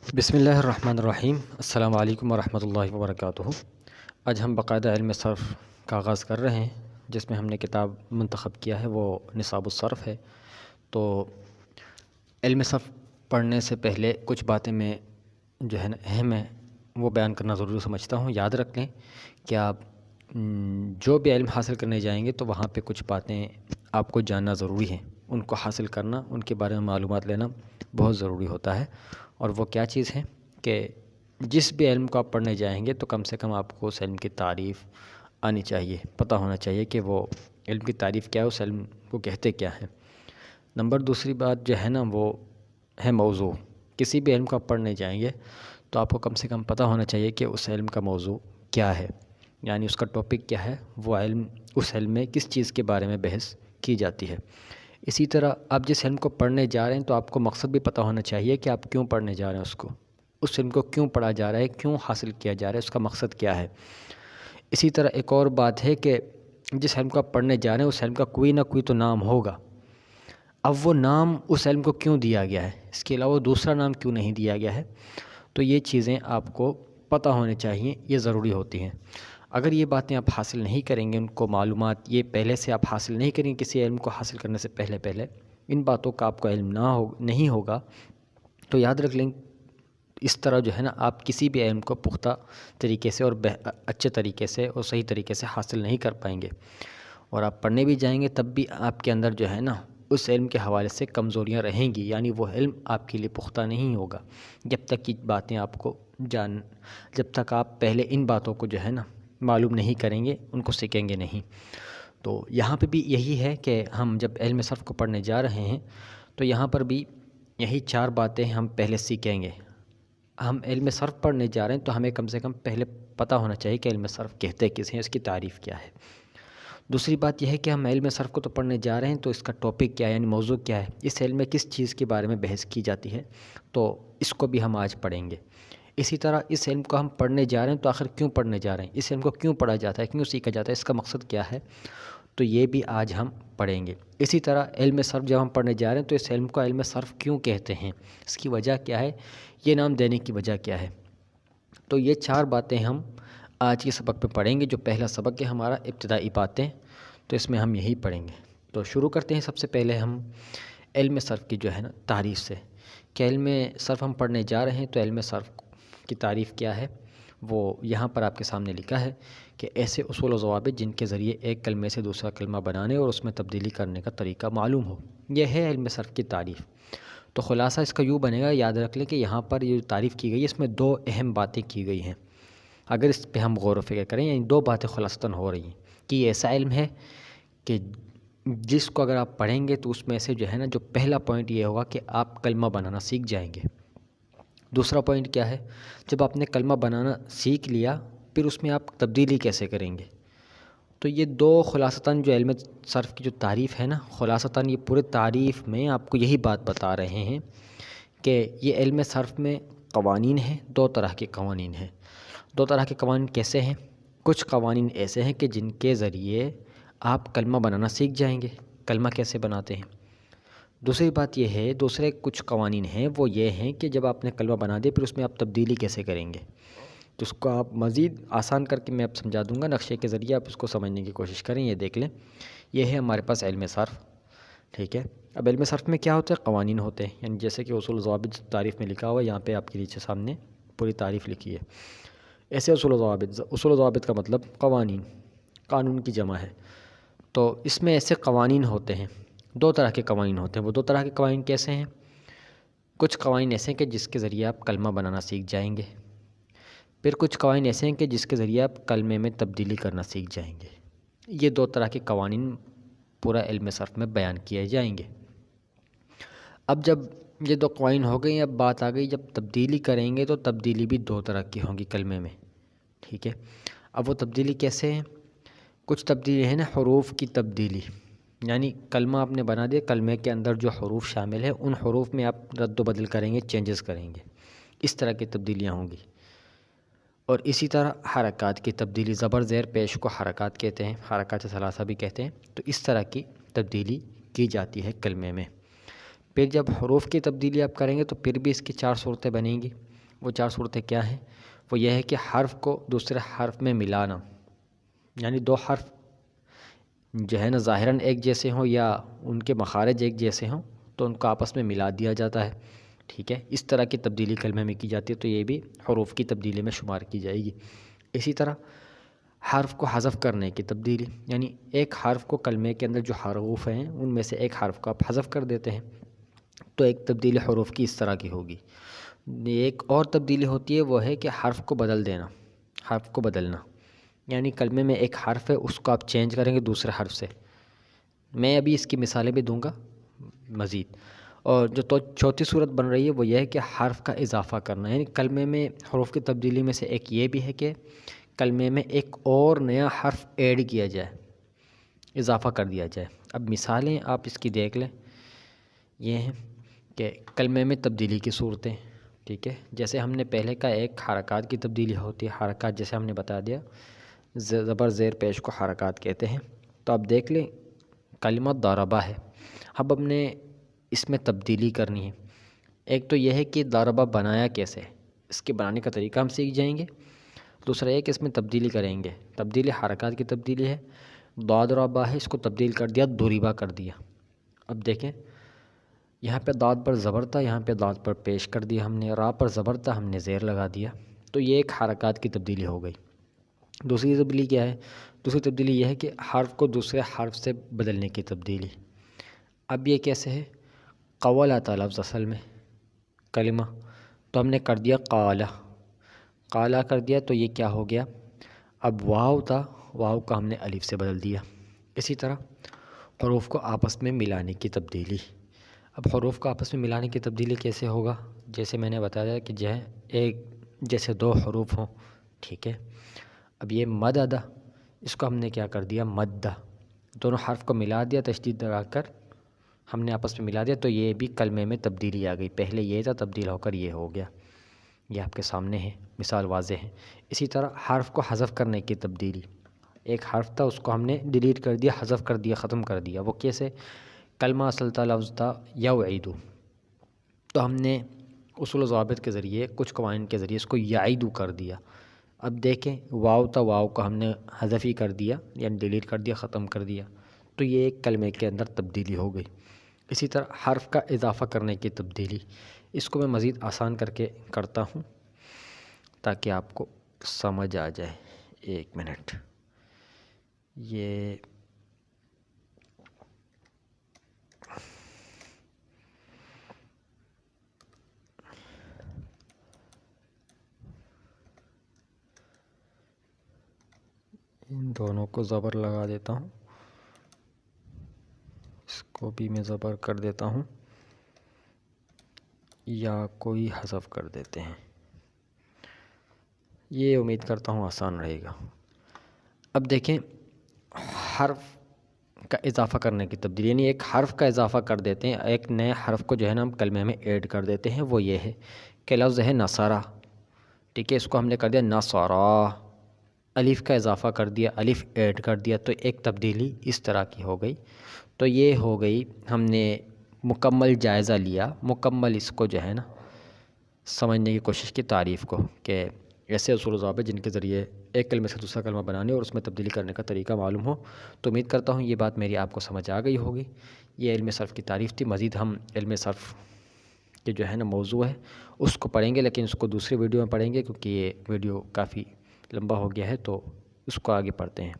بسم اللہ الرحمن الرحیم۔ السلام علیکم ورحمۃ اللہ وبرکاتہ۔ آج ہم باقاعدہ علم صرف کا آغاز کر رہے ہیں، جس میں ہم نے کتاب منتخب کیا ہے وہ نصاب الصرف ہے۔ تو علم صرف پڑھنے سے پہلے کچھ باتیں میں جو ہے نا اہم ہے وہ بیان کرنا ضروری سمجھتا ہوں۔ یاد رکھ لیں کہ آپ جو بھی علم حاصل کرنے جائیں گے تو وہاں پہ کچھ باتیں آپ کو جاننا ضروری ہیں، ان کو حاصل کرنا، ان کے بارے میں معلومات لینا بہت ضروری ہوتا ہے۔ اور وہ کیا چیز ہے کہ جس بھی علم کو آپ پڑھنے جائیں گے تو کم سے کم آپ کو اس علم کی تعریف آنی چاہیے، پتہ ہونا چاہیے کہ وہ علم کی تعریف کیا ہے، اس علم کو کہتے کیا ہے۔ دوسری بات جو ہے نا وہ ہے موضوع۔ کسی بھی علم کو آپ پڑھنے جائیں گے تو آپ کو کم سے کم پتہ ہونا چاہیے کہ اس علم کا موضوع کیا ہے، یعنی اس کا ٹاپک کیا ہے، وہ علم اس علم میں کس چیز کے بارے میں بحث کی جاتی ہے۔ اسی طرح آپ جس علم کو پڑھنے جا رہے ہیں تو آپ کو مقصد بھی پتہ ہونا چاہیے کہ آپ کیوں پڑھنے جا رہے ہیں، اس علم کو کیوں پڑھا جا رہا ہے، کیوں حاصل کیا جا رہا ہے، اس کا مقصد کیا ہے۔ اسی طرح ایک اور بات ہے کہ جس علم کو آپ پڑھنے جا رہے ہیں اس علم کا کوئی نہ کوئی تو نام ہوگا۔ اب وہ نام اس علم کو کیوں دیا گیا ہے، اس کے علاوہ دوسرا نام کیوں نہیں دیا گیا ہے، تو یہ چیزیں آپ کو پتہ ہونے چاہیے، یہ ضروری ہوتی ہیں۔ اگر یہ باتیں آپ حاصل نہیں کریں گے، ان کو معلومات یہ پہلے سے آپ حاصل نہیں کریں گے، کسی علم کو حاصل کرنے سے پہلے ان باتوں کا آپ کو علم نہیں ہوگا، تو یاد رکھ لیں اس طرح جو ہے نا آپ کسی بھی علم کو پختہ طریقے سے اور اچھے طریقے سے اور صحیح طریقے سے حاصل نہیں کر پائیں گے۔ اور آپ پڑھنے بھی جائیں گے تب بھی آپ کے اندر جو ہے نا اس علم کے حوالے سے کمزوریاں رہیں گی، یعنی وہ علم آپ کے لیے پختہ نہیں ہوگا جب تک یہ باتیں آپ کو جب تک آپ پہلے ان باتوں کو جو ہے نا معلوم نہیں کریں گے، ان کو سیکھیں گے نہیں۔ تو یہاں پہ بھی یہی ہے کہ ہم جب علم صرف کو پڑھنے جا رہے ہیں تو یہاں پر بھی یہی 4 باتیں ہم پہلے سیکھیں گے۔ ہم علم صرف پڑھنے جا رہے ہیں تو ہمیں کم سے کم پہلے پتہ ہونا چاہیے کہ علم صرف کہتے کس ہیں، اس کی تعریف کیا ہے۔ دوسری بات یہ ہے کہ ہم علم صرف کو تو پڑھنے جا رہے ہیں تو اس کا ٹاپک کیا ہے، یعنی موضوع کیا ہے، اس علم میں کس چیز کے بارے میں بحث کی جاتی ہے، تو اس کو بھی ہم آج پڑھیں گے۔ اسی طرح اس علم کو ہم پڑھنے جا رہے ہیں تو آخر کیوں پڑھنے جا رہے ہیں، اس علم کو کیوں پڑھا جاتا ہے، کیوں سیکھا جاتا ہے، اس کا مقصد کیا ہے، تو یہ بھی آج ہم پڑھیں گے۔ اسی طرح علم صرف جب ہم پڑھنے جا رہے ہیں تو اس علم کو علم صرف کیوں کہتے ہیں، اس کی وجہ کیا ہے، یہ نام دینے کی وجہ کیا ہے۔ تو یہ 4 باتیں ہم آج کے سبق میں پڑھیں گے۔ جو پہلا سبق ہے ہمارا ابتدائی باتیں، تو اس میں ہم یہی پڑھیں گے۔ تو شروع کرتے ہیں سب سے پہلے ہم علم صرف کی جو ہے نا تعریف سے، کہ علم صرف ہم پڑھنے جا رہے ہیں تو علم صرف کی تعریف کیا ہے، وہ یہاں پر آپ کے سامنے لکھا ہے کہ ایسے اصول و ضوابط جن کے ذریعے ایک کلمے سے دوسرا کلمہ بنانے اور اس میں تبدیلی کرنے کا طریقہ معلوم ہو، یہ ہے علم صرف کی تعریف۔ تو خلاصہ اس کا یوں بنے گا، یاد رکھ لیں کہ یہاں پر یہ تعریف کی گئی ہے، اس میں 2 اہم باتیں کی گئی ہیں۔ اگر اس پہ ہم غور و فکر کریں، یعنی 2 باتیں خلاصتاً ہو رہی ہیں کہ یہ ایسا علم ہے کہ جس کو اگر آپ پڑھیں گے تو اس میں سے جو ہے نا جو پہلا پوائنٹ یہ ہوگا کہ آپ کلمہ بنانا سیکھ جائیں گے۔ دوسرا پوائنٹ کیا ہے، جب آپ نے کلمہ بنانا سیکھ لیا پھر اس میں آپ تبدیلی کیسے کریں گے۔ تو یہ 2 خلاصتاً جو علم صرف کی جو تعریف ہے نا، خلاصتاً یہ پورے تعریف میں آپ کو یہی بات بتا رہے ہیں کہ یہ علم صرف میں قوانین ہیں، 2 طرح کے قوانین ہیں۔ 2 طرح کے قوانین کیسے ہیں، کچھ قوانین ایسے ہیں کہ جن کے ذریعے آپ کلمہ بنانا سیکھ جائیں گے، کلمہ کیسے بناتے ہیں۔ دوسری بات یہ ہے، دوسرے کچھ قوانین ہیں وہ یہ ہیں کہ جب آپ نے کلمہ بنا دیا پھر اس میں آپ تبدیلی کیسے کریں گے۔ تو اس کو آپ مزید آسان کر کے میں اب سمجھا دوں گا، نقشے کے ذریعے آپ اس کو سمجھنے کی کوشش کریں۔ یہ دیکھ لیں، یہ ہے ہمارے پاس علم صرف، ٹھیک ہے۔ اب علم صرف میں کیا ہوتا ہے، قوانین ہوتے ہیں، یعنی جیسے کہ اصول و ضوابط تعریف میں لکھا ہوا ہے، یہاں پہ آپ کے نیچے سامنے پوری تعریف لکھی ہے۔ ایسے اصول و ضوابط کا مطلب قوانین، قانون کی جمع ہے۔ تو اس میں ایسے قوانین ہوتے ہیں، 2 طرح کے قوانین ہوتے ہیں۔ وہ 2 طرح کے قوانین کیسے ہیں، کچھ قوانین ایسے ہیں کہ جس کے ذریعے آپ کلمہ بنانا سیکھ جائیں گے، پھر کچھ قوانین ایسے ہیں کہ جس کے ذریعے آپ کلمے میں تبدیلی کرنا سیکھ جائیں گے۔ یہ 2 طرح کے قوانین پورا علم صرف میں بیان کیے جائیں گے۔ اب جب یہ 2 قوانین ہو گئی، اب بات آ گئی جب تبدیلی کریں گے تو تبدیلی بھی 2 طرح کی ہوں گی کلمے میں، ٹھیک ہے۔ اب وہ تبدیلی کیسے ہیں، کچھ تبدیلی ہے نا حروف کی تبدیلی، یعنی کلمہ آپ نے بنا دیا، کلمے کے اندر جو حروف شامل ہے ان حروف میں آپ رد و بدل کریں گے، چینجز کریں گے، اس طرح کی تبدیلیاں ہوں گی۔ اور اسی طرح حرکات کی تبدیلی، زبر زیر پیش کو حرکات کہتے ہیں، حرکات ثلاثہ بھی کہتے ہیں، تو اس طرح کی تبدیلی کی جاتی ہے کلمے میں۔ پھر جب حروف کی تبدیلی آپ کریں گے تو پھر بھی اس کی 4 صورتیں بنیں گی۔ وہ 4 صورتیں کیا ہیں؟ وہ یہ ہے کہ حرف کو دوسرے حرف میں ملانا، یعنی 2 حرف جو ہے نا ظاہراً ایک جیسے ہوں یا ان کے مخارج ایک جیسے ہوں تو ان کو آپس میں ملا دیا جاتا ہے، ٹھیک ہے؟ اس طرح کی تبدیلی کلمے میں کی جاتی ہے، تو یہ بھی حروف کی تبدیلی میں شمار کی جائے گی۔ اسی طرح حرف کو حذف کرنے کی تبدیلی، یعنی ایک حرف کو کلمے کے اندر جو حروف ہیں ان میں سے ایک حرف کو آپ حذف کر دیتے ہیں، تو ایک تبدیلی حروف کی اس طرح کی ہوگی۔ ایک اور تبدیلی ہوتی ہے، وہ ہے کہ حرف کو بدل دینا، حرف کو بدلنا، یعنی کلمے میں ایک حرف ہے اس کو آپ چینج کریں گے دوسرے حرف سے۔ میں ابھی اس کی مثالیں بھی دوں گا مزید۔ اور جو چوتھی صورت بن رہی ہے وہ یہ ہے کہ حرف کا اضافہ کرنا، یعنی کلمے میں حروف کی تبدیلی میں سے ایک یہ بھی ہے کہ کلمے میں ایک اور نیا حرف ایڈ کیا جائے، اضافہ کر دیا جائے۔ اب مثالیں آپ اس کی دیکھ لیں، یہ ہیں کہ کلمے میں تبدیلی کی صورتیں، ٹھیک ہے؟ جیسے ہم نے پہلے کا ایک حرکات کی تبدیلی ہوتی ہے، حرکات جیسے ہم نے بتا دیا زبر زیر پیش کو حرکات کہتے ہیں۔ تو اب دیکھ لیں کلمہ ضربہ ہے، اب ہم نے اس میں تبدیلی کرنی ہے۔ ایک تو یہ ہے کہ ضربہ بنایا کیسے، اس کے بنانے کا طریقہ ہم سیکھ جائیں گے۔ دوسرا یہ کہ اس میں تبدیلی کریں گے، تبدیلی حرکات کی تبدیلی ہے۔ ضربہ ہے، اس کو تبدیل کر دیا، ضربہ کر دیا۔ اب دیکھیں یہاں پہ ضاد پر زبر تھا، یہاں پہ ضاد پر پیش کر دیا ہم نے، را پر زبر تھا ہم نے زیر لگا دیا، تو یہ ایک حرکات کی تبدیلی ہو گئی۔ دوسری تبدیلی کیا ہے؟ دوسری تبدیلی یہ ہے کہ حرف کو دوسرے حرف سے بدلنے کی تبدیلی۔ اب یہ کیسے ہے؟ قولا تھا لفظ اصل میں کلمہ، تو ہم نے کر دیا قالا، قالا کر دیا، تو یہ کیا ہو گیا؟ اب واو تھا، واو کا ہم نے الف سے بدل دیا۔ اسی طرح حروف کو آپس میں ملانے کی تبدیلی۔ اب حروف کو آپس میں ملانے کی تبدیلی کیسے ہوگا؟ جیسے میں نے بتایا کہ ایک جیسے 2 حروف ہوں، ٹھیک ہے؟ اب یہ مدد، اس کو ہم نے کیا کر دیا؟ مدہ، دونوں حرف کو ملا دیا، تشدید لگا کر ہم نے آپس میں ملا دیا، تو یہ بھی کلمے میں تبدیلی آ گئی۔ پہلے یہ تھا، تبدیل ہو کر یہ ہو گیا۔ یہ آپ کے سامنے ہے، مثال واضح ہے۔ اسی طرح حرف کو حذف کرنے کی تبدیلی، ایک حرف تھا اس کو ہم نے ڈیلیٹ کر دیا، حذف کر دیا، ختم کر دیا۔ وہ کیسے؟ کلمہ اصل تھا، لفظ تھا یعیدو، تو ہم نے اصول و ضوابط کے ذریعے، کچھ قوانین کے ذریعے اس کو یعیدو کر دیا۔ اب دیکھیں واو تھا، واو کا ہم نے حذف ہی کر دیا، یعنی ڈیلیٹ کر دیا، ختم کر دیا، تو یہ ایک کلمے کے اندر تبدیلی ہو گئی۔ اسی طرح حرف کا اضافہ کرنے کی تبدیلی، اس کو میں مزید آسان کر کے کرتا ہوں تاکہ آپ کو سمجھ آ جائے۔ ایک منٹ، یہ ان دونوں کو زبر لگا دیتا ہوں، اس کو بھی میں زبر کر دیتا ہوں، یا کوئی حذف کر دیتے ہیں۔ یہ امید کرتا ہوں آسان رہے گا۔ اب دیکھیں حرف کا اضافہ کرنے کی تبدیلی، یعنی ایک حرف کا اضافہ کر دیتے ہیں، ایک نئے حرف کو جو ہے نا ہم کلمے میں ایڈ کر دیتے ہیں۔ وہ یہ ہے کہ لفظ ہے نصرہ، ٹھیک ہے؟ اس کو ہم نے کر دیا نصرہ، الف کا اضافہ کر دیا، الف ایڈ کر دیا، تو ایک تبدیلی اس طرح کی ہو گئی۔ تو یہ ہو گئی، ہم نے مکمل جائزہ لیا، مکمل اس کو جو ہے نا سمجھنے کی کوشش کی تعریف کو، کہ ایسے اصول و ضوابط جن کے ذریعے ایک کلمے سے دوسرا کلمہ بنانے اور اس میں تبدیلی کرنے کا طریقہ معلوم ہو۔ تو امید کرتا ہوں یہ بات میری آپ کو سمجھ آ گئی ہوگی۔ یہ علم صرف کی تعریف تھی، مزید ہم علم صرف کے جو ہے نا موضوع ہے اس کو پڑھیں گے، لیکن اس کو دوسری ویڈیو میں پڑھیں گے کیونکہ یہ ویڈیو کافی لمبا ہو گیا ہے، تو اس کو آگے پڑھتے ہیں۔